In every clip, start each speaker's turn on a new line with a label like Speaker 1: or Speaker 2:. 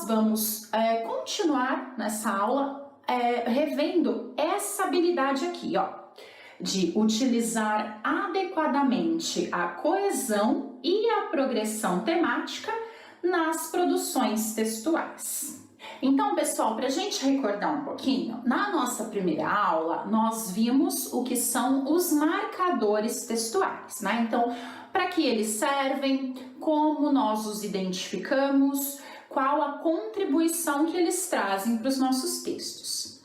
Speaker 1: nós vamos continuar nessa aula revendo essa habilidade aqui, ó, de utilizar adequadamente a coesão e a progressão temática nas produções textuais. Então, pessoal, para a gente recordar um pouquinho, na nossa primeira aula, nós vimos o que são os marcadores textuais, né? Então, para que eles servem, como nós os identificamos, qual a contribuição que eles trazem para os nossos textos.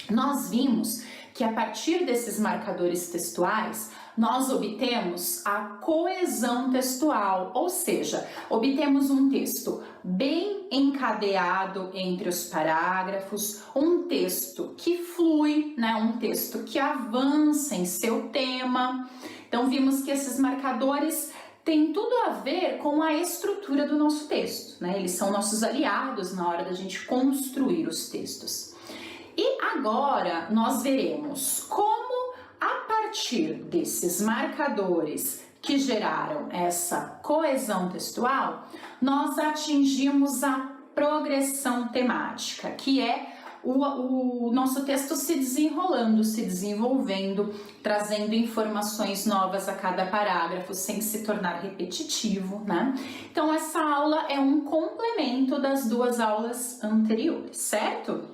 Speaker 1: Nós vimos que a partir desses marcadores textuais, nós obtemos a coesão textual, ou seja, obtemos um texto bem encadeado entre os parágrafos, um texto que flui, né, um texto que avança em seu tema. Então, vimos que esses marcadores têm tudo a ver com a estrutura do nosso texto, né? Eles são nossos aliados na hora da gente construir os textos. E agora nós veremos como, a partir desses marcadores que geraram essa coesão textual, nós atingimos a progressão temática, que é o nosso texto se desenrolando, se desenvolvendo, trazendo informações novas a cada parágrafo, sem se tornar repetitivo, né? Então, essa aula é um complemento das duas aulas anteriores, certo?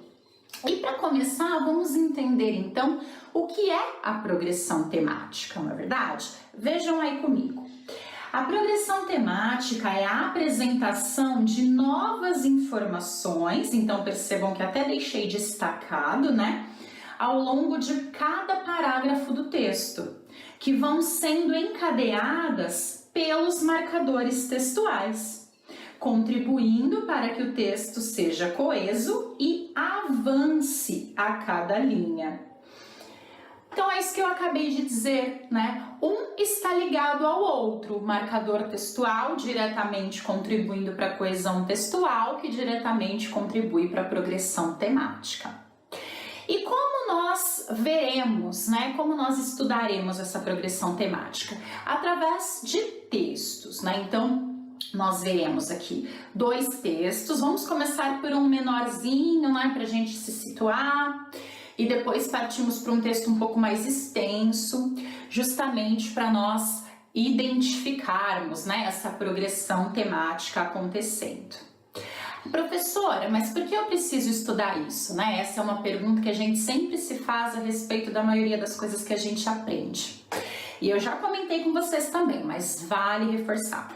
Speaker 1: E para começar, vamos entender então o que é a progressão temática, não é verdade? Vejam aí comigo. A progressão temática é a apresentação de novas informações, então percebam que até deixei destacado, né? Ao longo de cada parágrafo do texto, que vão sendo encadeadas pelos marcadores textuais, contribuindo para que o texto seja coeso e avance a cada linha. Então é isso que eu acabei de dizer, né? Um está ligado ao outro, o marcador textual diretamente contribuindo para a coesão textual, que diretamente contribui para a progressão temática. E como nós veremos, né? Como nós estudaremos essa progressão temática? Através de textos, né? Então, nós veremos aqui 2 textos. Vamos começar por um menorzinho, né? Para a gente se situar. E depois partimos para um texto um pouco mais extenso, justamente para nós identificarmos, né, essa progressão temática acontecendo. Professora, mas por que eu preciso estudar isso, né? Essa é uma pergunta que a gente sempre se faz a respeito da maioria das coisas que a gente aprende. E eu já comentei com vocês também, mas vale reforçar.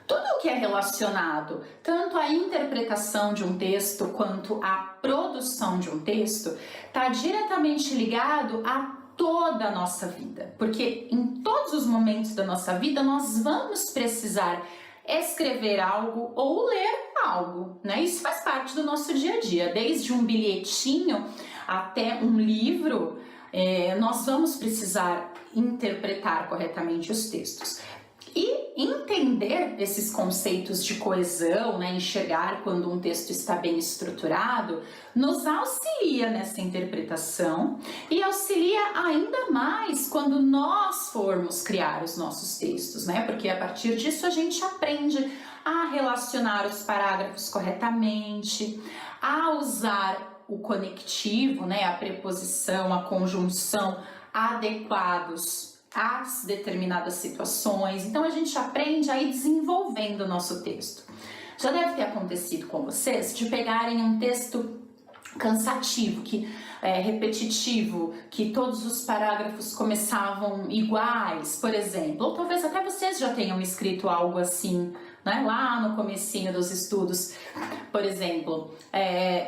Speaker 1: Tudo o que é relacionado tanto à interpretação de um texto quanto à produção de um texto está diretamente ligado a toda a nossa vida, porque em todos os momentos da nossa vida nós vamos precisar escrever algo ou ler algo, né? Isso faz parte do nosso dia a dia, desde um bilhetinho até um livro, nós vamos precisar interpretar corretamente os textos. E entender esses conceitos de coesão, né, enxergar quando um texto está bem estruturado, nos auxilia nessa interpretação e auxilia ainda mais quando nós formos criar os nossos textos, né? Porque a partir disso a gente aprende a relacionar os parágrafos corretamente, a usar o conectivo, né, a preposição, a conjunção adequados às determinadas situações. Então a gente aprende a ir desenvolvendo o nosso texto. Já deve ter acontecido com vocês de pegarem um texto cansativo, repetitivo, que todos os parágrafos começavam iguais, por exemplo, ou talvez até vocês já tenham escrito algo assim, né, lá no comecinho dos estudos. Por exemplo,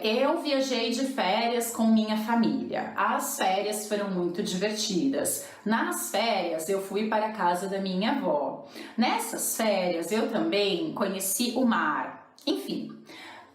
Speaker 1: eu viajei de férias com minha família. As férias foram muito divertidas. Nas férias eu fui para a casa da minha avó. Nessas férias eu também conheci o mar. Enfim,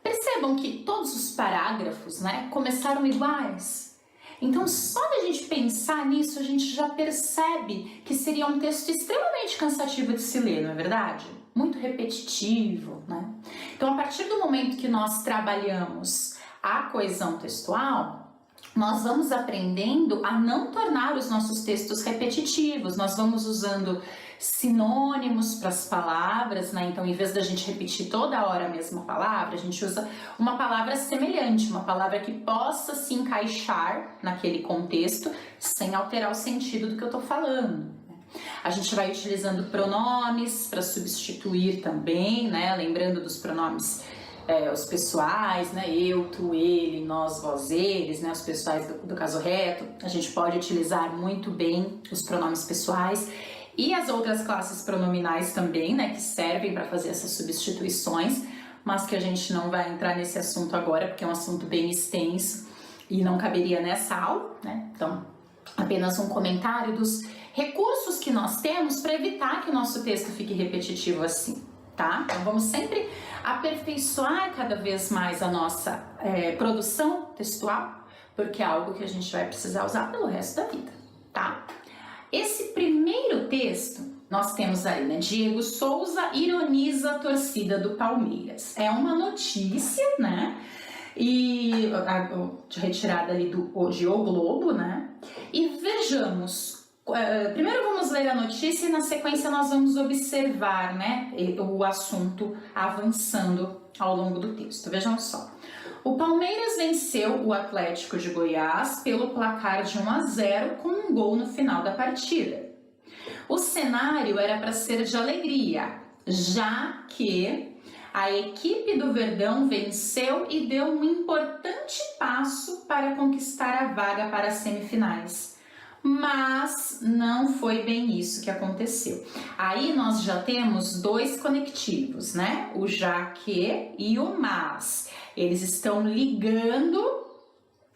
Speaker 1: percebam que todos os parágrafos, né, começaram iguais. Então, só da gente pensar nisso, a gente já percebe que seria um texto extremamente cansativo de se ler, não é verdade? Muito repetitivo, né? Então, a partir do momento que nós trabalhamos a coesão textual, nós vamos aprendendo a não tornar os nossos textos repetitivos, nós vamos usando sinônimos para as palavras, né? Então, em vez da gente repetir toda hora a mesma palavra, a gente usa uma palavra semelhante, uma palavra que possa se encaixar naquele contexto sem alterar o sentido do que eu estou falando. A gente vai utilizando pronomes para substituir também, né? Lembrando dos pronomes os pessoais, né? Eu, tu, ele, nós, vós, eles, né? Os pessoais do caso reto. A gente pode utilizar muito bem os pronomes pessoais e as outras classes pronominais também, né? Que servem para fazer essas substituições, mas que a gente não vai entrar nesse assunto agora, porque é um assunto bem extenso e não caberia nessa aula, né? Então, apenas um comentário dos recursos que nós temos para evitar que o nosso texto fique repetitivo assim, tá? Então, vamos sempre aperfeiçoar cada vez mais a nossa produção textual, porque é algo que a gente vai precisar usar pelo resto da vida, tá? Esse primeiro texto, nós temos aí, né? Diego Souza ironiza a torcida do Palmeiras. É uma notícia, né? E retirada ali de O Globo, né? E vejamos. Primeiro vamos ler a notícia e na sequência nós vamos observar, né, o assunto avançando ao longo do texto. Vejam só. O Palmeiras venceu o Atlético de Goiás pelo placar de 1-0 com um gol no final da partida. O cenário era para ser de alegria, já que a equipe do Verdão venceu e deu um importante passo para conquistar a vaga para as semifinais. Mas não foi bem isso que aconteceu. Aí nós já temos dois conectivos, né? O já que e o mas. Eles estão ligando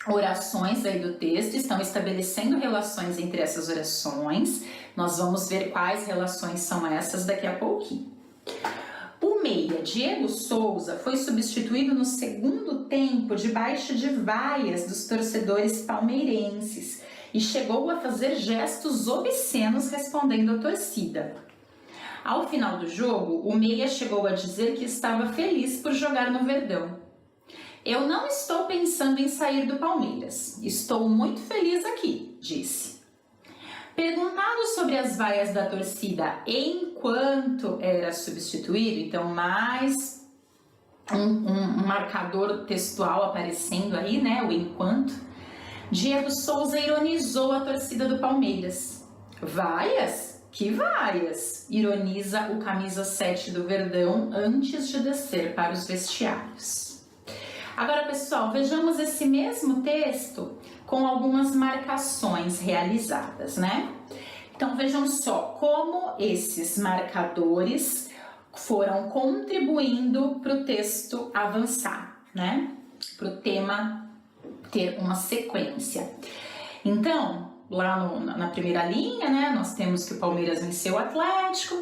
Speaker 1: orações aí do texto, estão estabelecendo relações entre essas orações. Nós vamos ver quais relações são essas daqui a pouquinho. O meia Diego Souza foi substituído no segundo tempo debaixo de vaias dos torcedores palmeirenses e chegou a fazer gestos obscenos respondendo à torcida. Ao final do jogo, o meia chegou a dizer que estava feliz por jogar no Verdão. Eu não estou pensando em sair do Palmeiras, estou muito feliz aqui, disse. Perguntado sobre as vaias da torcida enquanto era substituído, então mais um marcador textual aparecendo aí, né, o enquanto, Diego Souza ironizou a torcida do Palmeiras. Vaias? Que vaias? Ironiza o camisa 7 do Verdão antes de descer para os vestiários. Agora, pessoal, vejamos esse mesmo texto com algumas marcações realizadas, né? Então, vejam só como esses marcadores foram contribuindo para o texto avançar, né? Para o tema ter uma sequência. Então, lá na primeira linha, né, nós temos que o Palmeiras venceu o Atlético.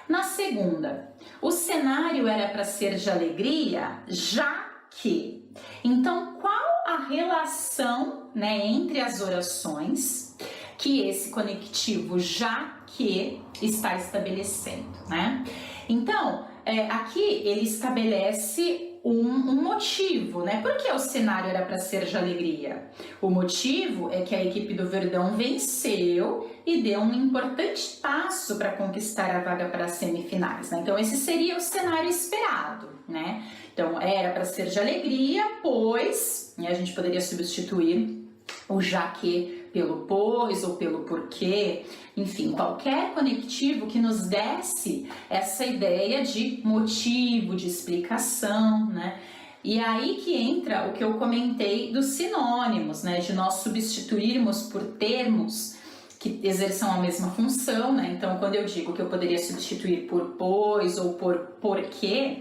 Speaker 1: Na segunda, o cenário era para ser de alegria, já que. Então, qual a relação, né, entre as orações que esse conectivo já que está estabelecendo, né? Então, aqui ele estabelece um motivo, né? Por que o cenário era para ser de alegria? O motivo é que a equipe do Verdão venceu e deu um importante passo para conquistar a vaga para as semifinais, né? Então esse seria o cenário esperado, né? Então era para ser de alegria, pois, e a gente poderia substituir o já que pelo pois ou pelo porquê, enfim, qualquer conectivo que nos desse essa ideia de motivo, de explicação, né? E aí que entra o que eu comentei dos sinônimos, né? De nós substituirmos por termos que exerçam a mesma função, né? Então, quando eu digo que eu poderia substituir por pois ou por porquê,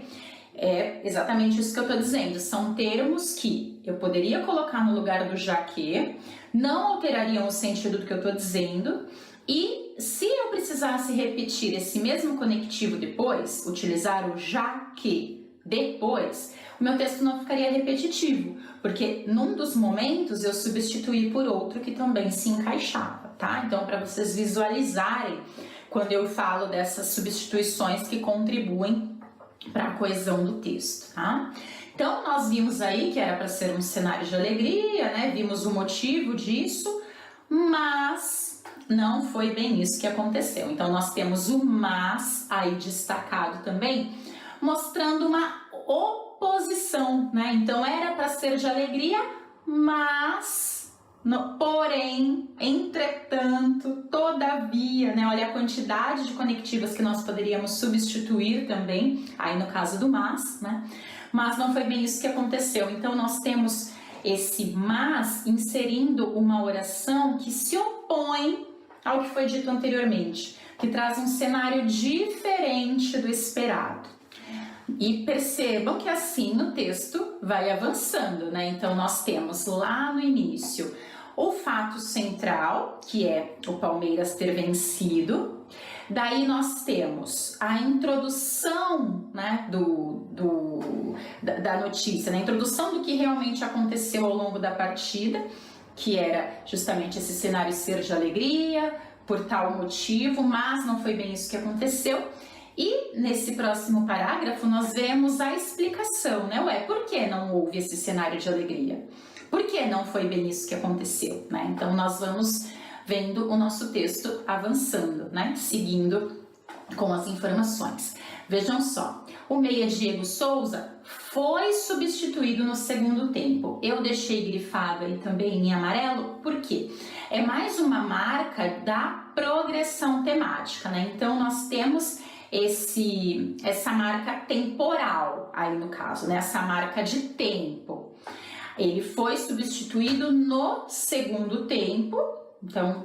Speaker 1: é exatamente isso que eu estou dizendo. São termos que eu poderia colocar no lugar do já que, não alterariam o sentido do que eu estou dizendo, e se eu precisasse repetir esse mesmo conectivo depois, utilizar o já que depois, o meu texto não ficaria repetitivo, porque num dos momentos eu substituí por outro que também se encaixava, tá? Então, para vocês visualizarem quando eu falo dessas substituições que contribuem para a coesão do texto, tá? Então, nós vimos aí que era para ser um cenário de alegria, né? Vimos o motivo disso, mas não foi bem isso que aconteceu. Então, nós temos o mas aí destacado também, mostrando uma oposição, né? Então, era para ser de alegria, mas, porém, entretanto, todavia, né? Olha a quantidade de conectivas que nós poderíamos substituir também, aí no caso do mas, né? Mas não foi bem isso que aconteceu. Então, nós temos esse mas inserindo uma oração que se opõe ao que foi dito anteriormente, que traz um cenário diferente do esperado. E percebam que assim no texto vai avançando, né? Então, nós temos lá no início o fato central, que é o Palmeiras ter vencido. Daí nós temos a introdução, né, da notícia, né, a introdução do que realmente aconteceu ao longo da partida, que era justamente esse cenário ser de alegria, por tal motivo, mas não foi bem isso que aconteceu. E nesse próximo parágrafo nós vemos a explicação, né? Ué, por que não houve esse cenário de alegria? Por que não foi bem isso que aconteceu, né? Então nós vamos vendo o nosso texto avançando, né? Seguindo com as informações. Vejam só, o meia Diego Souza foi substituído no segundo tempo. Eu deixei grifado aí também em amarelo, porque é mais uma marca da progressão temática, né? Então nós temos essa marca temporal aí no caso, né? Essa marca de tempo. Ele foi substituído no segundo tempo, então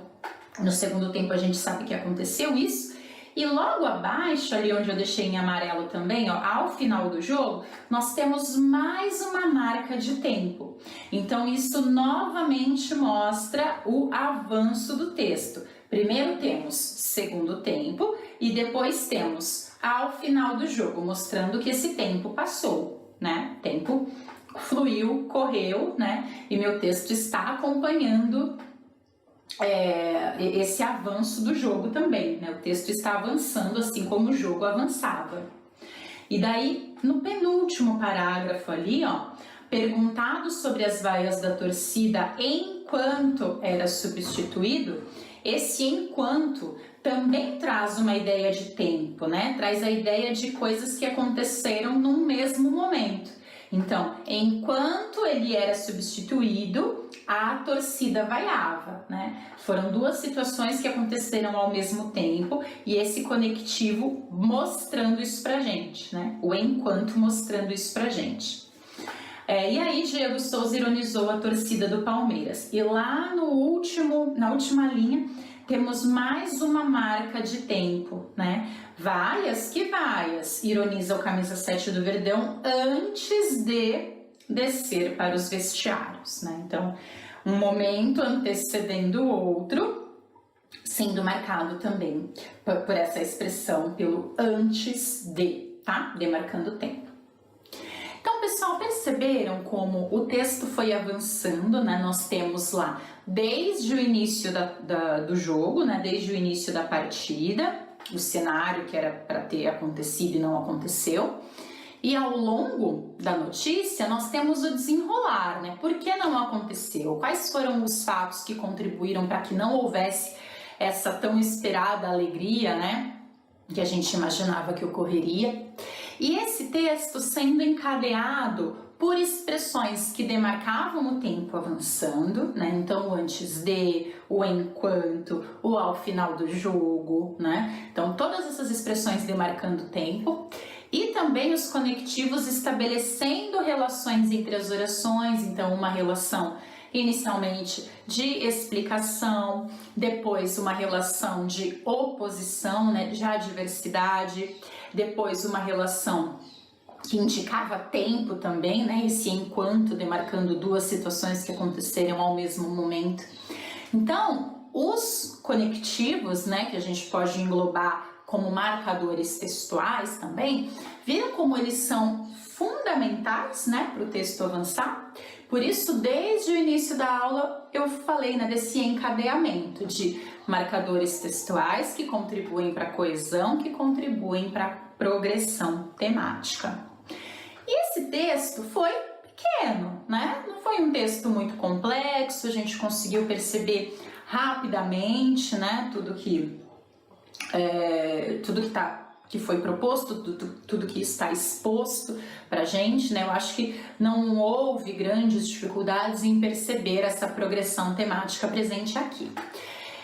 Speaker 1: no segundo tempo a gente sabe que aconteceu isso, e logo abaixo, ali onde eu deixei em amarelo também, ó, ao final do jogo, nós temos mais uma marca de tempo. Então isso novamente mostra o avanço do texto. Primeiro temos segundo tempo e depois temos ao final do jogo, mostrando que esse tempo passou, né? Tempo fluiu, correu, né? E meu texto está acompanhando esse avanço do jogo também, né? O texto está avançando assim como o jogo avançava. E daí, no penúltimo parágrafo ali, ó, perguntado sobre as vaias da torcida enquanto era substituído, esse enquanto também traz uma ideia de tempo, né? Traz a ideia de coisas que aconteceram num mesmo momento. Então, enquanto ele era substituído, a torcida vaiava, né? Foram duas situações que aconteceram ao mesmo tempo e esse conectivo mostrando isso pra gente, né? O enquanto mostrando isso pra gente. E aí, Diego Souza ironizou a torcida do Palmeiras. E lá na última linha, temos mais uma marca de tempo, né? Vaias, que vaias, ironiza o camisa 7 do Verdão antes de descer para os vestiários, né? Então, um momento antecedendo o outro, sendo marcado também por essa expressão, pelo antes de, tá? Demarcando o tempo. Então, pessoal, perceberam como o texto foi avançando, né? Nós temos lá desde o início do jogo, né? Desde o início da partida, o cenário que era para ter acontecido e não aconteceu. E ao longo da notícia, nós temos o desenrolar, né? Por que não aconteceu? Quais foram os fatos que contribuíram para que não houvesse essa tão esperada alegria, né? Que a gente imaginava que ocorreria. E esse texto sendo encadeado por expressões que demarcavam o tempo avançando, né? Então, o antes de, o enquanto, o ao final do jogo, né? Então, todas essas expressões demarcando o tempo. E também os conectivos estabelecendo relações entre as orações, então uma relação inicialmente de explicação, depois uma relação de oposição, né, de adversidade, depois uma relação que indicava tempo também, né, esse enquanto demarcando duas situações que aconteceram ao mesmo momento. Então, os conectivos, né, que a gente pode englobar como marcadores textuais também, viram como eles são fundamentais, né, para o texto avançar. Por isso, desde o início da aula, eu falei, né, desse encadeamento de marcadores textuais que contribuem para a coesão, que contribuem para a progressão temática. E Esse texto foi pequeno, né? Não foi um texto muito complexo, a gente conseguiu perceber rapidamente, né? Tudo que foi proposto, tudo que está exposto pra gente, né? Eu acho que não houve grandes dificuldades em perceber essa progressão temática presente aqui.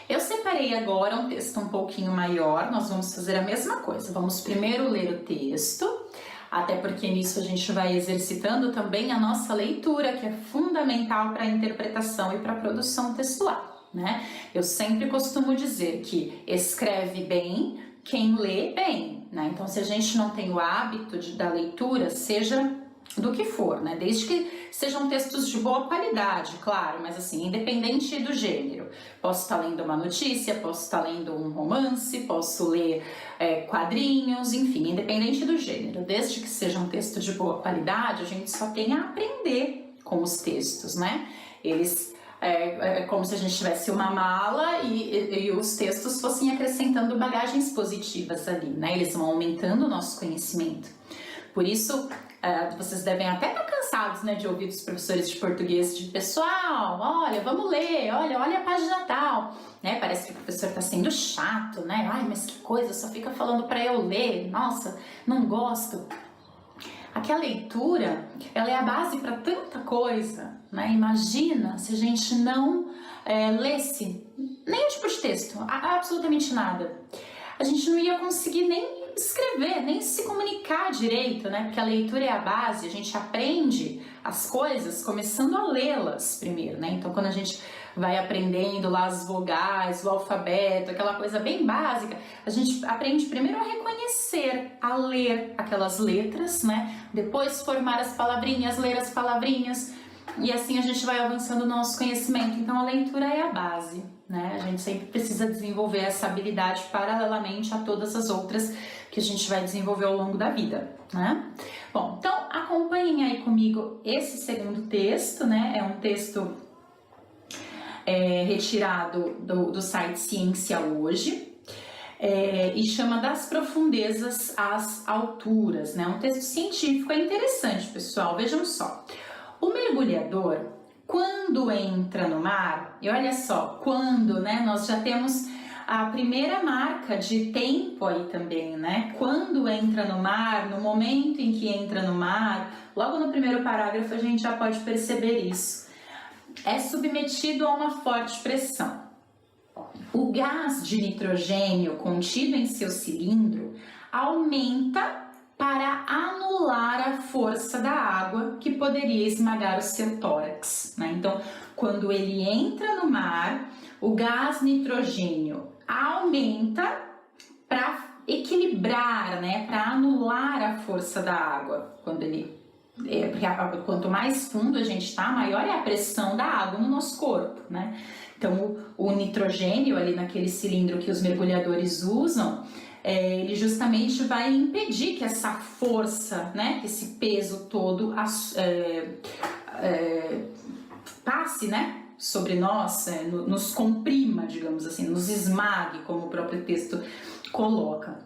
Speaker 1: Eu separei agora um texto um pouquinho maior, nós vamos fazer a mesma coisa. Vamos primeiro ler o texto, até porque nisso a gente vai exercitando também a nossa leitura, que é fundamental para a interpretação e para a produção textual, né? Eu sempre costumo dizer que escreve bem quem lê bem, né? Então, se a gente não tem o hábito da leitura, seja do que for, né? Desde que sejam textos de boa qualidade, claro, mas assim, independente do gênero. Posso estar lendo uma notícia, posso estar lendo um romance, posso ler quadrinhos, enfim, independente do gênero. Desde que seja um texto de boa qualidade, a gente só tem a aprender com os textos, né? Eles é como se a gente tivesse uma mala e os textos fossem acrescentando bagagens positivas ali, né? Eles vão aumentando o nosso conhecimento. Por isso, vocês devem até estar cansados, né, de ouvir dos professores de português de pessoal, olha, vamos ler, olha a página tal, né? Parece que o professor está sendo chato, né? Ai, mas que coisa, só fica falando para eu ler, nossa, não gosto. Aqui a leitura, ela é a base para tanta coisa, né? Imagina se a gente não lesse nem o tipo de texto, absolutamente nada. A gente não ia conseguir nem escrever, nem se comunicar direito, né? Porque a leitura é a base, a gente aprende as coisas começando a lê-las primeiro, né? Então, quando a gente vai aprendendo lá as vogais, o alfabeto, aquela coisa bem básica, a gente aprende primeiro a reconhecer, a ler aquelas letras, né? Depois formar as palavrinhas, ler as palavrinhas, e assim a gente vai avançando o nosso conhecimento. Então, a leitura é a base, né? A gente sempre precisa desenvolver essa habilidade paralelamente a todas as outras que a gente vai desenvolver ao longo da vida, né? Bom, então acompanhem aí comigo esse segundo texto, né? É um texto retirado do site Ciência Hoje e chama Das Profundezas às Alturas, né? Um texto científico, é interessante, pessoal, vejam só. O mergulhador, quando entra no mar, e olha só, quando, né? Nós já temos a primeira marca de tempo aí também, né? Quando entra no mar, no momento em que entra no mar, logo no primeiro parágrafo a gente já pode perceber isso. É submetido a uma forte pressão. O gás de nitrogênio contido em seu cilindro aumenta para anular a força da água que poderia esmagar o seu tórax, né? Então, quando ele entra no mar, o gás nitrogênio aumenta para equilibrar, né? Para anular a força da água. Quanto mais fundo a gente está, maior é a pressão da água no nosso corpo, né? Então, o nitrogênio ali naquele cilindro que os mergulhadores usam, ele justamente vai impedir que essa força, né, que esse peso todo passe, né, sobre nós, nos comprima, digamos assim, nos esmague, como o próprio texto coloca.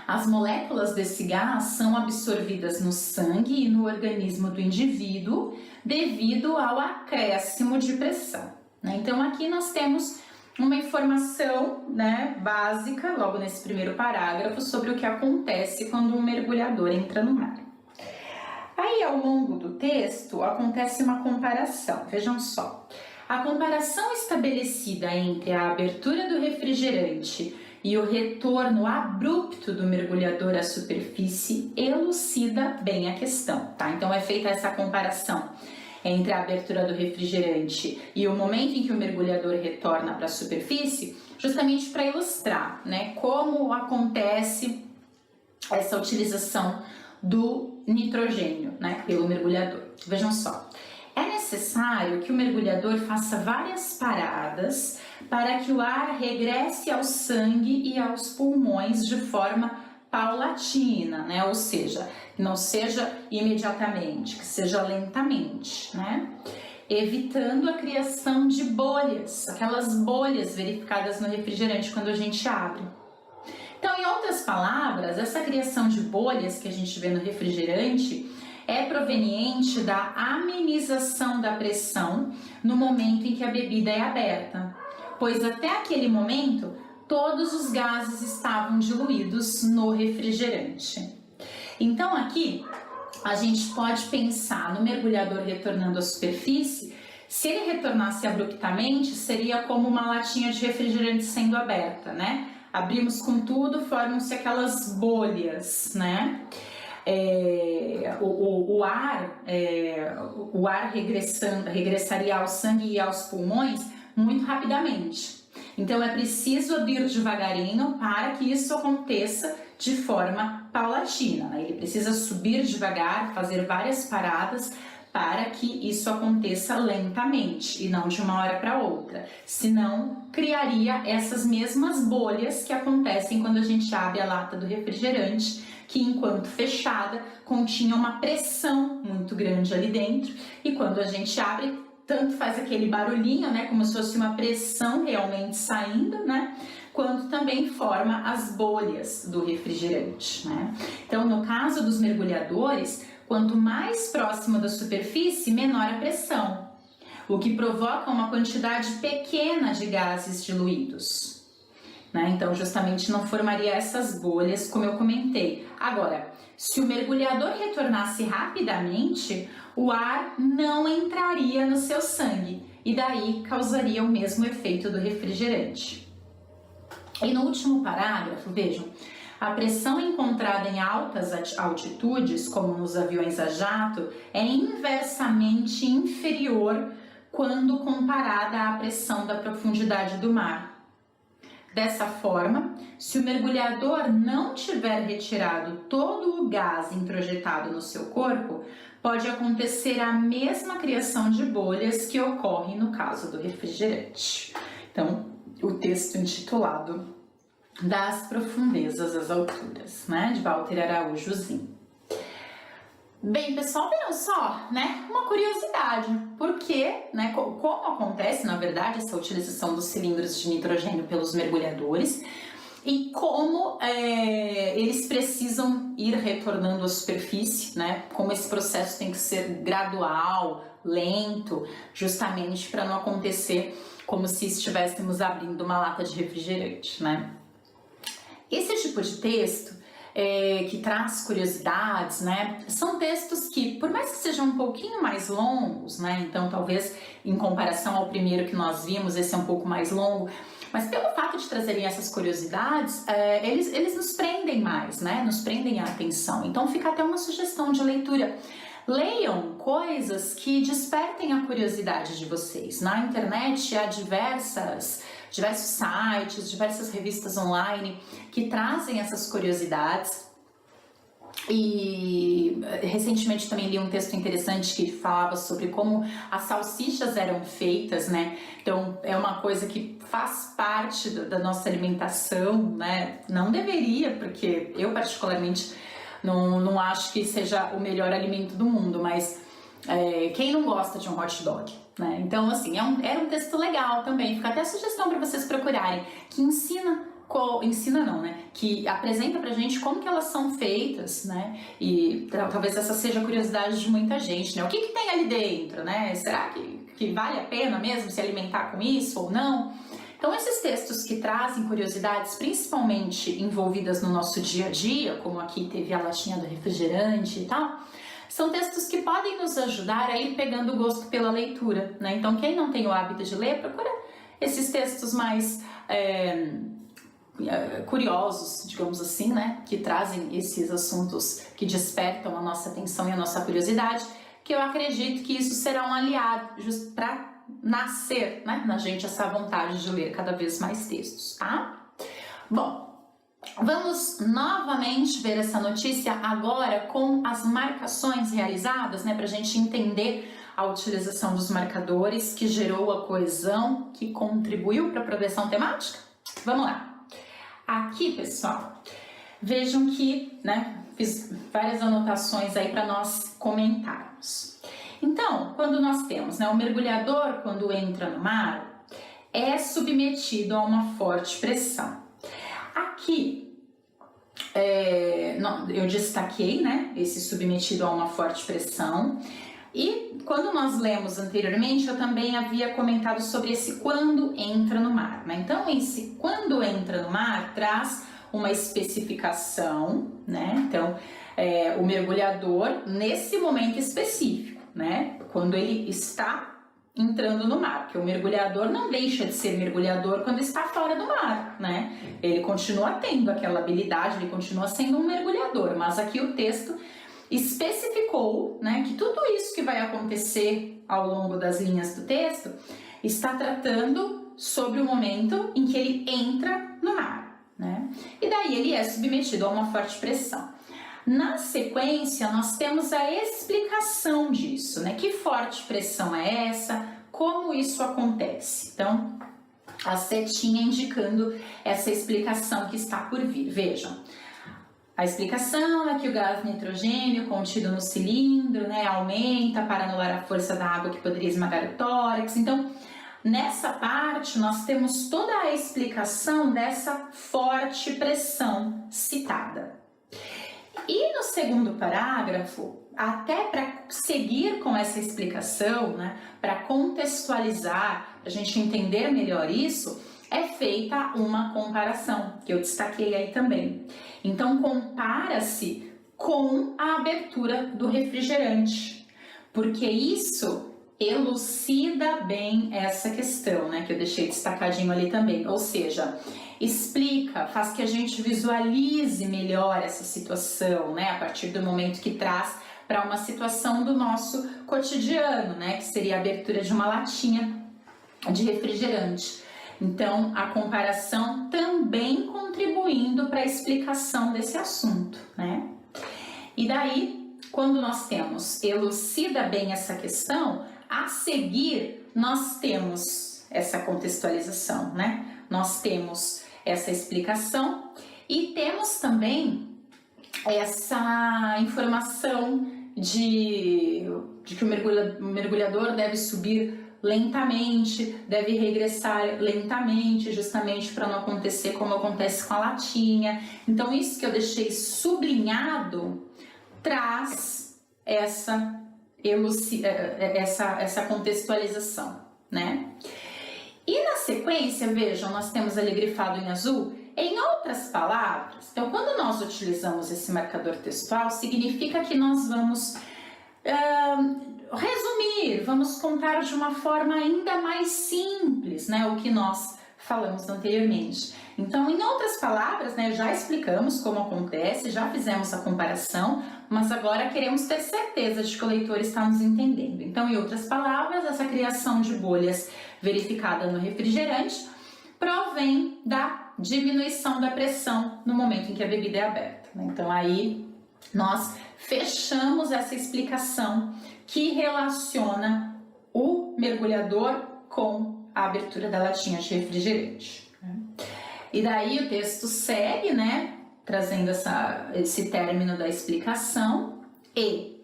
Speaker 1: As moléculas desse gás são absorvidas no sangue e no organismo do indivíduo devido ao acréscimo de pressão, né? Então aqui nós temos uma informação, né, básica, logo nesse primeiro parágrafo, sobre o que acontece quando um mergulhador entra no mar. Aí, ao longo do texto, acontece uma comparação. Vejam só. A comparação estabelecida entre a abertura do refrigerante e o retorno abrupto do mergulhador à superfície elucida bem a questão, tá? Então, é feita essa comparação entre a abertura do refrigerante e o momento em que o mergulhador retorna para a superfície, justamente para ilustrar, né, como acontece essa utilização do nitrogênio, né, pelo mergulhador. Vejam só, é necessário que o mergulhador faça várias paradas para que o ar regresse ao sangue e aos pulmões de forma paulatina, né? Ou seja, que não seja imediatamente, que seja lentamente, né? Evitando a criação de bolhas, aquelas bolhas verificadas no refrigerante quando a gente abre. Então, em outras palavras, essa criação de bolhas que a gente vê no refrigerante é proveniente da amenização da pressão no momento em que a bebida é aberta, pois até aquele momento todos os gases estavam diluídos no refrigerante. Então aqui a gente pode pensar no mergulhador retornando à superfície. Se ele retornasse abruptamente, seria como uma latinha de refrigerante sendo aberta, né? Abrimos com tudo, formam-se aquelas bolhas, né? O ar regressaria ao sangue e aos pulmões muito rapidamente. Então é preciso abrir devagarinho para que isso aconteça de forma paulatina, né? Ele precisa subir devagar, fazer várias paradas para que isso aconteça lentamente e não de uma hora para outra. Senão, criaria essas mesmas bolhas que acontecem quando a gente abre a lata do refrigerante, que enquanto fechada continha uma pressão muito grande ali dentro, e quando a gente abre, tanto faz aquele barulhinho, né, como se fosse uma pressão realmente saindo, né, quanto também forma as bolhas do refrigerante, né. Então, no caso dos mergulhadores, quanto mais próximo da superfície, menor a pressão, o que provoca uma quantidade pequena de gases diluídos, né? Então, justamente não formaria essas bolhas, como eu comentei. Agora, se o mergulhador retornasse rapidamente, o ar não entraria no seu sangue e daí causaria o mesmo efeito do refrigerante. E no último parágrafo, vejam, a pressão encontrada em altas altitudes, como nos aviões a jato, é inversamente inferior quando comparada à pressão da profundidade do mar. Dessa forma, se o mergulhador não tiver retirado todo o gás introjetado no seu corpo, pode acontecer a mesma criação de bolhas que ocorre no caso do refrigerante. Então, o texto intitulado Das Profundezas às Alturas, né, de Walter Araújozinho. Bem, pessoal, viram só, né, uma curiosidade, porque, né, como acontece, na verdade, essa utilização dos cilindros de nitrogênio pelos mergulhadores e como eles precisam ir retornando à superfície, né, como esse processo tem que ser gradual, lento, justamente para não acontecer como se estivéssemos abrindo uma lata de refrigerante, né. Esse tipo de texto que traz curiosidades, né, são textos que, por mais que sejam um pouquinho mais longos, né, então talvez em comparação ao primeiro que nós vimos, esse é um pouco mais longo, mas pelo fato de trazerem essas curiosidades, eles nos prendem mais, né, nos prendem a atenção. Então fica até uma sugestão de leitura. Leiam coisas que despertem a curiosidade de vocês. Na internet há diversos sites, diversas revistas online que trazem essas curiosidades. E recentemente também li um texto interessante que falava sobre como as salsichas eram feitas, né? Então é uma coisa que faz parte da nossa alimentação, né? Não deveria, porque eu particularmente não acho que seja o melhor alimento do mundo, mas quem não gosta de um hot dog, né? Então, assim, era um texto legal também. Fica até a sugestão para vocês procurarem, que que apresenta pra gente como que elas são feitas, né? E talvez essa seja a curiosidade de muita gente, né? O que tem ali dentro, né? Será que vale a pena mesmo se alimentar com isso ou não? Então, esses textos que trazem curiosidades, principalmente envolvidas no nosso dia a dia, como aqui teve a latinha do refrigerante e tal, são textos que podem nos ajudar a ir pegando o gosto pela leitura, né? Então, quem não tem o hábito de ler, procura esses textos mais curiosos, digamos assim, né? Que trazem esses assuntos que despertam a nossa atenção e a nossa curiosidade, que eu acredito que isso será um aliado justo para nascer, né, na gente essa vontade de ler cada vez mais textos, tá? Bom, vamos novamente ver essa notícia agora com as marcações realizadas, né, pra gente entender a utilização dos marcadores que gerou a coesão, que contribuiu para a progressão temática. Vamos lá. Aqui, pessoal, vejam que, né, fiz várias anotações aí para nós comentarmos. Então, quando nós temos, né, o mergulhador, quando entra no mar, é submetido a uma forte pressão. Aqui, eu destaquei, né, esse submetido a uma forte pressão. E quando nós lemos anteriormente, eu também havia comentado sobre esse quando entra no mar, né? Então, esse quando entra no mar traz uma especificação, né? Então, o mergulhador, nesse momento específico, né? Quando ele está entrando no mar, porque o mergulhador não deixa de ser mergulhador quando está fora do mar, né? Ele continua tendo aquela habilidade, ele continua sendo um mergulhador, mas aqui o texto especificou, né, que tudo isso que vai acontecer ao longo das linhas do texto está tratando sobre o momento em que ele entra no mar, né? E daí ele é submetido a uma forte pressão. Na sequência, nós temos a explicação disso, né? Que forte pressão é essa? Como isso acontece? Então, a setinha indicando essa explicação que está por vir. Vejam. A explicação é que o gás nitrogênio contido no cilindro, né, aumenta para anular a força da água que poderia esmagar o tórax. Então, nessa parte, nós temos toda a explicação dessa forte pressão citada. E no segundo parágrafo, até para seguir com essa explicação, né, para contextualizar, para a gente entender melhor isso, é feita uma comparação, que eu destaquei aí também. Então, compara-se com a abertura do refrigerante, porque isso elucida bem essa questão, né, que eu deixei destacadinho ali também. Ou seja, explica, faz que a gente visualize melhor essa situação, né, a partir do momento que traz para uma situação do nosso cotidiano, né, que seria a abertura de uma latinha de refrigerante. Então, a comparação também contribuindo para a explicação desse assunto, né? E daí, quando nós temos elucida bem essa questão, a seguir nós temos essa contextualização, né? Nós temos essa explicação e temos também essa informação de que o mergulhador deve subir lentamente, deve regressar lentamente, justamente para não acontecer como acontece com a latinha. Então, isso que eu deixei sublinhado traz essa contextualização, né? E na sequência, vejam, nós temos ali grifado em azul, em outras palavras. Então, quando nós utilizamos esse marcador textual, significa que nós vamos resumir, vamos contar de uma forma ainda mais simples, né, o que nós falamos anteriormente. Então, em outras palavras, né, já explicamos como acontece, já fizemos a comparação, mas agora queremos ter certeza de que o leitor está nos entendendo. Então, em outras palavras, essa criação de bolhas verificada no refrigerante provém da diminuição da pressão no momento em que a bebida é aberta, né? Então, aí nós fechamos essa explicação que relaciona o mergulhador com a abertura da latinha de refrigerante. E daí o texto segue, né, trazendo esse término da explicação. E,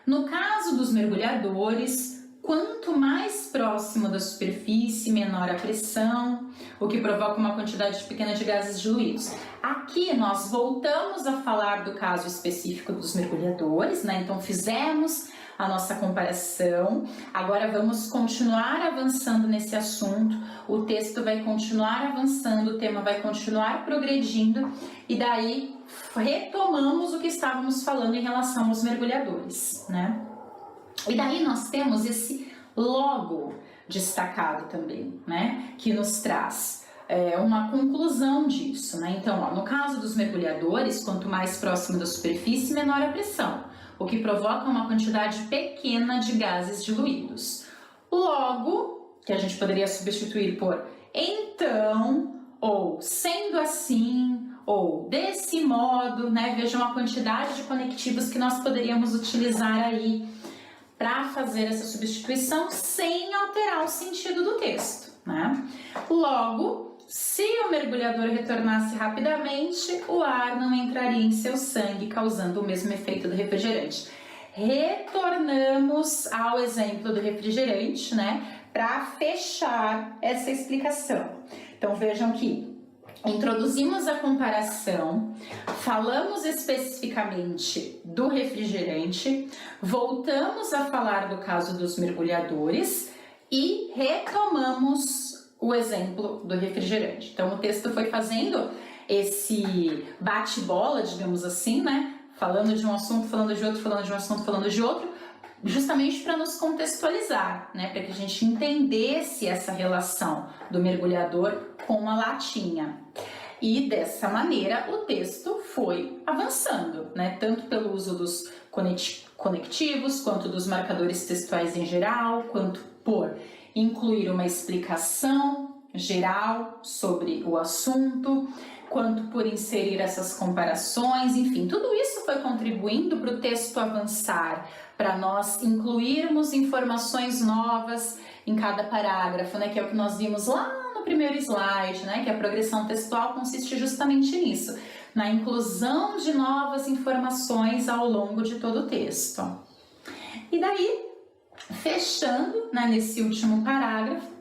Speaker 1: no caso dos mergulhadores, quanto mais próximo da superfície, menor a pressão, o que provoca uma quantidade pequena de gases diluídos. Aqui nós voltamos a falar do caso específico dos mergulhadores, né? Então fizemos a nossa comparação, agora vamos continuar avançando nesse assunto, o texto vai continuar avançando, o tema vai continuar progredindo e daí retomamos o que estávamos falando em relação aos mergulhadores, né? E daí nós temos esse logo destacado também, né? Que nos traz uma conclusão disso, né? Então, ó, no caso dos mergulhadores, quanto mais próximo da superfície, menor a pressão, o que provoca uma quantidade pequena de gases diluídos. Logo, que a gente poderia substituir por então, ou sendo assim, ou desse modo, né? Vejam a quantidade de conectivos que nós poderíamos utilizar aí para fazer essa substituição sem alterar o sentido do texto, né? Logo, se o mergulhador retornasse rapidamente, o ar não entraria em seu sangue, causando o mesmo efeito do refrigerante. Retornamos ao exemplo do refrigerante, né, para fechar essa explicação. Então vejam que introduzimos a comparação, falamos especificamente do refrigerante, voltamos a falar do caso dos mergulhadores e retomamos o exemplo do refrigerante. Então o texto foi fazendo esse bate-bola, digamos assim, né? Falando de um assunto, falando de outro, falando de um assunto, falando de outro, justamente para nos contextualizar, né? Para que a gente entendesse essa relação do mergulhador com a latinha. E dessa maneira o texto foi avançando, né? Tanto pelo uso dos conectivos, quanto dos marcadores textuais em geral, quanto por incluir uma explicação geral sobre o assunto, quanto por inserir essas comparações, enfim, tudo isso foi contribuindo para o texto avançar, para nós incluirmos informações novas em cada parágrafo, né, que é o que nós vimos lá no primeiro slide, né, que a progressão textual consiste justamente nisso, na inclusão de novas informações ao longo de todo o texto. E daí, fechando, né, nesse último parágrafo,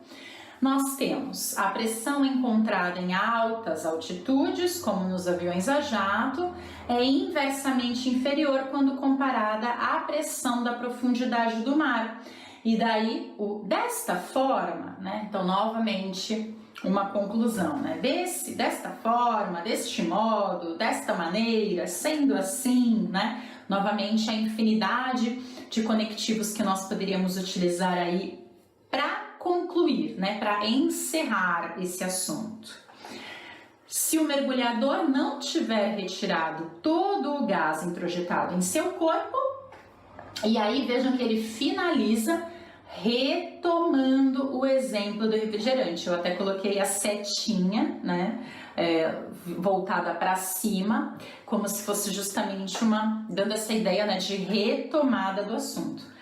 Speaker 1: nós temos a pressão encontrada em altas altitudes, como nos aviões a jato, é inversamente inferior quando comparada à pressão da profundidade do mar. E daí, desta forma, né? Então, novamente, uma conclusão, né? Desta forma, deste modo, desta maneira, sendo assim, né? Novamente, a infinidade de conectivos que nós poderíamos utilizar aí para concluir, né, para encerrar esse assunto. Se o mergulhador não tiver retirado todo o gás introjetado em seu corpo, e aí vejam que ele finaliza retomando o exemplo do refrigerante. Eu até coloquei a setinha, né, voltada para cima, como se fosse justamente dando essa ideia, né, de retomada do assunto.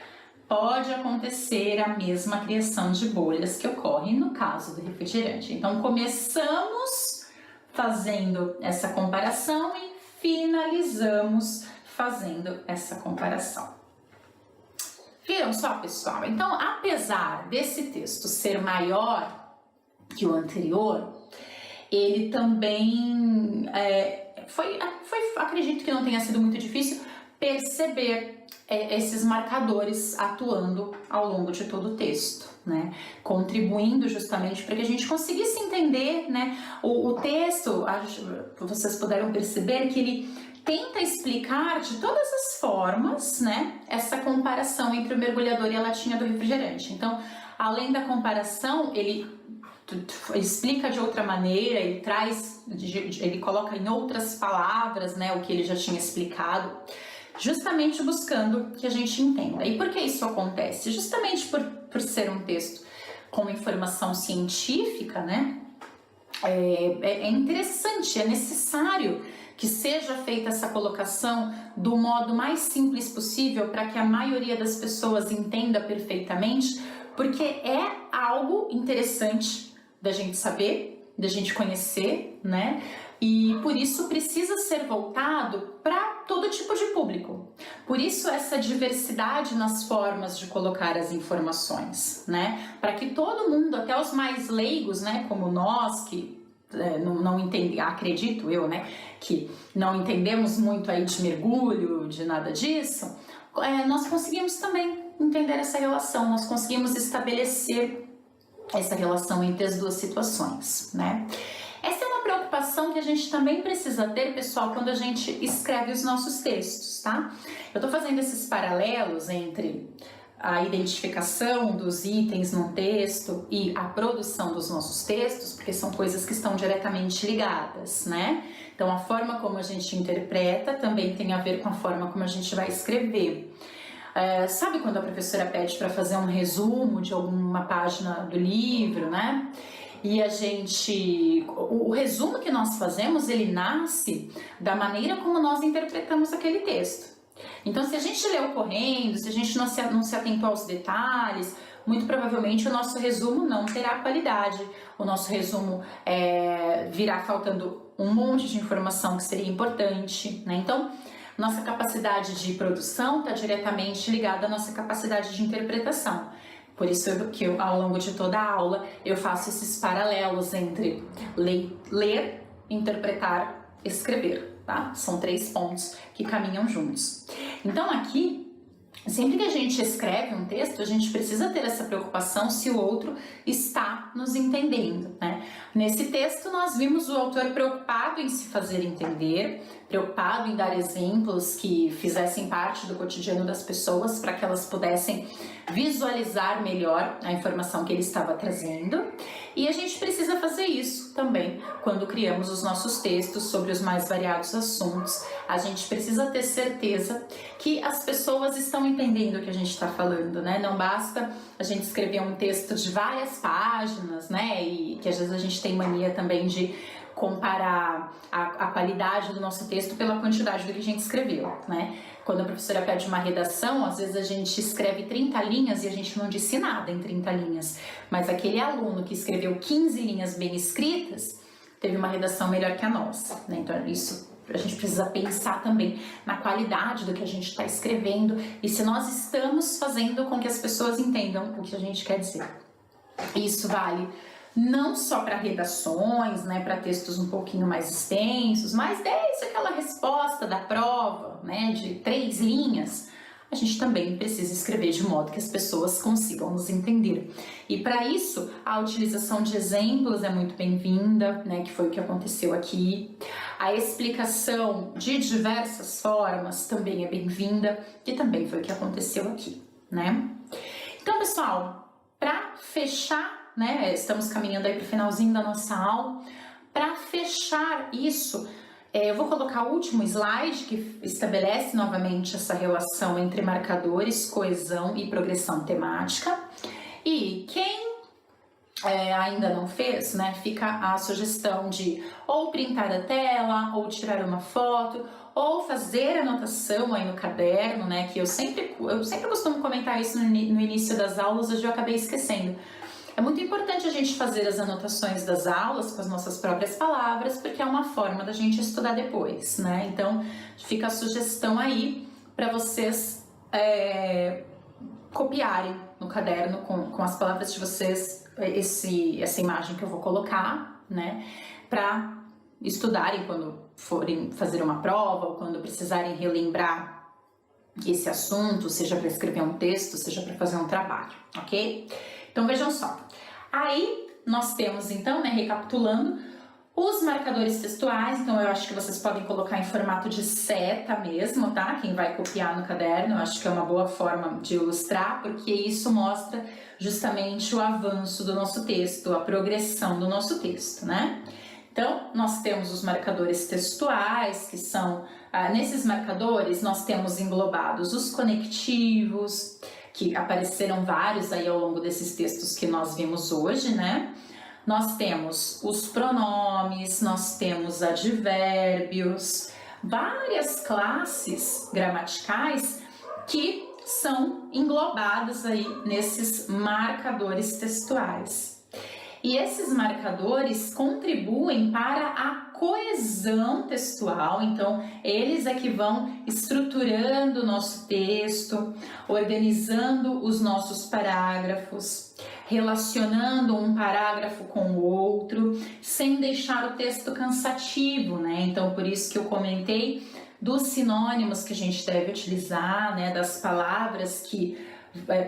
Speaker 1: Pode acontecer a mesma criação de bolhas que ocorre no caso do refrigerante. Então, começamos fazendo essa comparação e finalizamos fazendo essa comparação. Viram só, pessoal? Então, apesar desse texto ser maior que o anterior, ele também acredito que não tenha sido muito difícil perceber esses marcadores atuando ao longo de todo o texto, né? Contribuindo justamente para que a gente conseguisse entender, né? O texto, vocês puderam perceber que ele tenta explicar de todas as formas, né? Essa comparação entre o mergulhador e a latinha do refrigerante. Então, além da comparação, ele explica de outra maneira, ele coloca em outras palavras, né? O que ele já tinha explicado, justamente buscando que a gente entenda. E por que isso acontece? Justamente por ser um texto com informação científica, né? É interessante, é necessário que seja feita essa colocação do modo mais simples possível para que a maioria das pessoas entenda perfeitamente, porque é algo interessante da gente saber, da gente conhecer, né? E por isso precisa ser voltado para todo tipo de público. Por isso essa diversidade nas formas de colocar as informações, né? Para que todo mundo, até os mais leigos, né, como nós que não entendem, acredito eu, né, que não entendemos muito aí de mergulho, de nada disso, nós conseguimos também entender essa relação, nós conseguimos estabelecer essa relação entre as duas situações, né? Essa é uma preocupação que a gente também precisa ter, pessoal, quando a gente escreve os nossos textos, tá? Eu tô fazendo esses paralelos entre a identificação dos itens num texto e a produção dos nossos textos, porque são coisas que estão diretamente ligadas, né? Então, a forma como a gente interpreta também tem a ver com a forma como a gente vai escrever. Sabe quando a professora pede para fazer um resumo de alguma página do livro, né? E o resumo que nós fazemos, ele nasce da maneira como nós interpretamos aquele texto. Então, se a gente leu correndo, se a gente não se atentou aos detalhes, muito provavelmente o nosso resumo não terá qualidade. O nosso resumo virá faltando um monte de informação que seria importante, né? Então, nossa capacidade de produção está diretamente ligada à nossa capacidade de interpretação. Por isso que ao longo de toda a aula eu faço esses paralelos entre ler interpretar, escrever, tá? São 3 pontos que caminham juntos. Então aqui, sempre que a gente escreve um texto, a gente precisa ter essa preocupação se o outro está nos entendendo, né? Nesse texto, nós vimos o autor preocupado em se fazer entender, preocupado em dar exemplos que fizessem parte do cotidiano das pessoas para que elas pudessem visualizar melhor a informação que ele estava trazendo. E a gente precisa fazer isso também quando criamos os nossos textos sobre os mais variados assuntos. A gente precisa ter certeza que as pessoas estão entendendo o que a gente está falando, né? Não basta a gente escrever um texto de várias páginas, né? E que às vezes a gente tem mania também de comparar a qualidade do nosso texto pela quantidade do que a gente escreveu, né? Quando a professora pede uma redação, às vezes a gente escreve 30 linhas e a gente não disse nada em 30 linhas, mas aquele aluno que escreveu 15 linhas bem escritas teve uma redação melhor que a nossa, né? Então isso a gente precisa pensar também na qualidade do que a gente está escrevendo e se nós estamos fazendo com que as pessoas entendam o que a gente quer dizer. Isso vale não só para redações, né, para textos um pouquinho mais extensos, mas desde aquela resposta da prova, né, de 3 linhas, a gente também precisa escrever de modo que as pessoas consigam nos entender. E para isso, a utilização de exemplos é muito bem-vinda, né, que foi o que aconteceu aqui. A explicação de diversas formas também é bem-vinda, que também foi o que aconteceu aqui, né? Então, pessoal, para fechar, né, estamos caminhando aí para o finalzinho da nossa aula. Para fechar isso, eu vou colocar o último slide que estabelece novamente essa relação entre marcadores, coesão e progressão temática. E quem ainda não fez, né, fica a sugestão de ou printar a tela, ou tirar uma foto, ou fazer anotação aí no caderno, né, que eu sempre costumo comentar isso no início das aulas, hoje eu acabei esquecendo. É muito importante a gente fazer as anotações das aulas com as nossas próprias palavras, porque é uma forma da gente estudar depois, né? Então, fica a sugestão aí para vocês copiarem no caderno com as palavras de vocês essa imagem que eu vou colocar, né? Para estudarem quando forem fazer uma prova ou quando precisarem relembrar esse assunto, seja para escrever um texto, seja para fazer um trabalho, ok? Então vejam só, aí nós temos então, né, recapitulando, os marcadores textuais. Então eu acho que vocês podem colocar em formato de seta mesmo, tá? Quem vai copiar no caderno, eu acho que é uma boa forma de ilustrar, porque isso mostra justamente o avanço do nosso texto, a progressão do nosso texto, né? Então, nós temos os marcadores textuais, que são, nesses marcadores nós temos englobados os conectivos, que apareceram vários aí ao longo desses textos que nós vimos hoje, né? Nós temos os pronomes, nós temos advérbios, várias classes gramaticais que são englobadas aí nesses marcadores textuais. E esses marcadores contribuem para a coesão textual, então eles é que vão estruturando o nosso texto, organizando os nossos parágrafos, relacionando um parágrafo com o outro, sem deixar o texto cansativo, né? Então por isso que eu comentei dos sinônimos que a gente deve utilizar, né? Das palavras que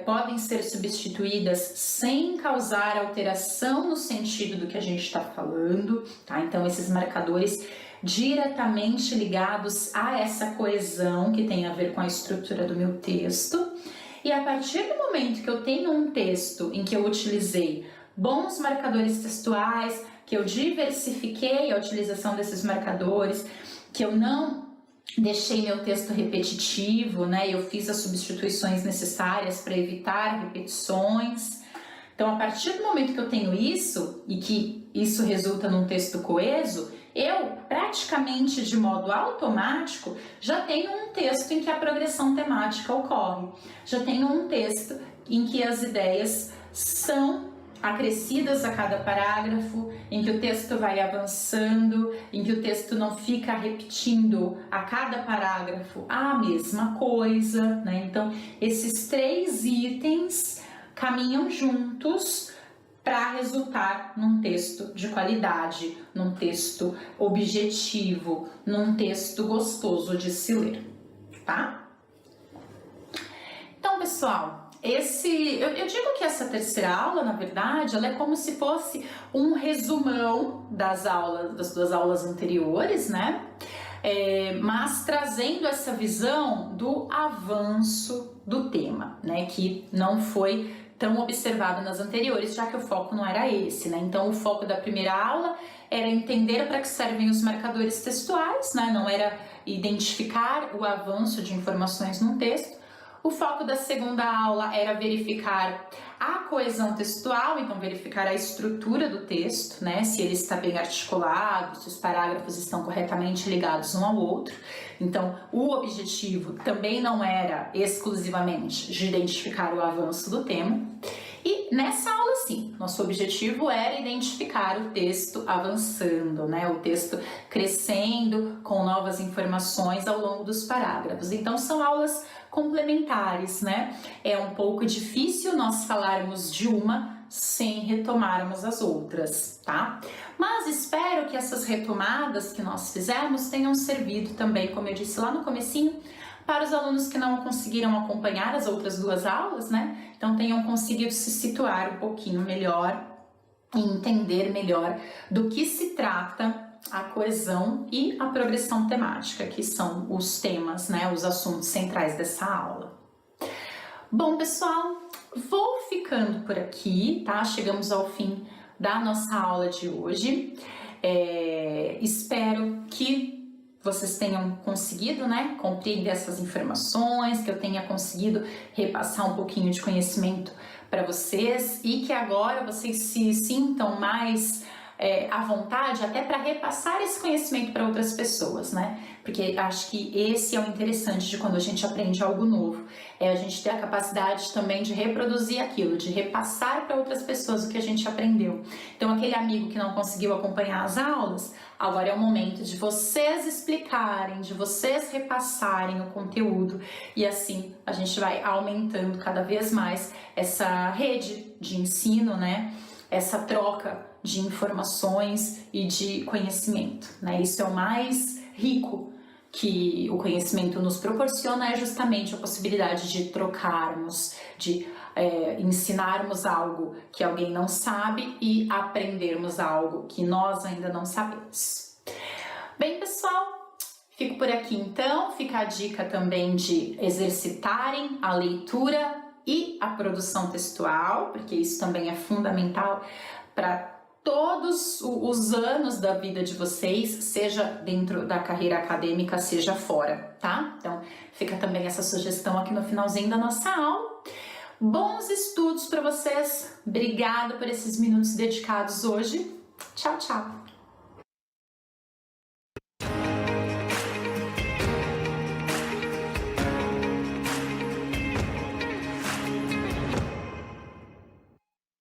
Speaker 1: podem ser substituídas sem causar alteração no sentido do que a gente está falando, tá? Então esses marcadores diretamente ligados a essa coesão que tem a ver com a estrutura do meu texto. E a partir do momento que eu tenho um texto em que eu utilizei bons marcadores textuais, que eu diversifiquei a utilização desses marcadores, que eu não deixei meu texto repetitivo, né? Eu fiz as substituições necessárias para evitar repetições. Então, a partir do momento que eu tenho isso e que isso resulta num texto coeso, eu praticamente de modo automático já tenho um texto em que a progressão temática ocorre. Já tenho um texto em que as ideias são acrescidas a cada parágrafo, em que o texto vai avançando, em que o texto não fica repetindo a cada parágrafo a mesma coisa, né? Então, esses 3 itens caminham juntos para resultar num texto de qualidade, num texto objetivo, num texto gostoso de se ler, tá? Então, pessoal, eu digo que essa terceira aula, na verdade, ela é como se fosse um resumão das duas aulas anteriores, né? Mas trazendo essa visão do avanço do tema, né? Que não foi tão observado nas anteriores, já que o foco não era esse, né? Então, o foco da primeira aula era entender para que servem os marcadores textuais, né? Não era identificar o avanço de informações num texto. O foco da segunda aula era verificar a coesão textual, então verificar a estrutura do texto, né? Se ele está bem articulado, se os parágrafos estão corretamente ligados um ao outro. Então, o objetivo também não era exclusivamente de identificar o avanço do tema. E nessa aula, sim, nosso objetivo era identificar o texto avançando, né? O texto crescendo com novas informações ao longo dos parágrafos. Então, são aulas complementares, né? É um pouco difícil nós falarmos de uma sem retomarmos as outras, tá? Mas espero que essas retomadas que nós fizemos tenham servido também, como eu disse lá no comecinho, para os alunos que não conseguiram acompanhar as outras duas aulas, né? Então tenham conseguido se situar um pouquinho melhor e entender melhor do que se trata a coesão e a progressão temática, que são os temas, né, os assuntos centrais dessa aula. Bom, pessoal, vou ficando por aqui, tá? Chegamos ao fim da nossa aula de hoje. Espero que vocês tenham conseguido, né, compreender essas informações, que eu tenha conseguido repassar um pouquinho de conhecimento para vocês e que agora vocês se sintam mais à vontade até para repassar esse conhecimento para outras pessoas, né? Porque acho que esse é o interessante de quando a gente aprende algo novo, é a gente ter a capacidade também de reproduzir aquilo, de repassar para outras pessoas o que a gente aprendeu. Então, aquele amigo que não conseguiu acompanhar as aulas, agora é o momento de vocês explicarem, de vocês repassarem o conteúdo e assim a gente vai aumentando cada vez mais essa rede de ensino, né? Essa troca de informações e de conhecimento, né? Isso é o mais rico que o conhecimento nos proporciona, é justamente a possibilidade de trocarmos, de ensinarmos algo que alguém não sabe e aprendermos algo que nós ainda não sabemos. Bem, pessoal, fico por aqui então. Fica a dica também de exercitarem a leitura e a produção textual, porque isso também é fundamental para todos os anos da vida de vocês, seja dentro da carreira acadêmica, seja fora, tá? Então, fica também essa sugestão aqui no finalzinho da nossa aula. Bons estudos para vocês. Obrigada por esses minutos dedicados hoje. Tchau, tchau.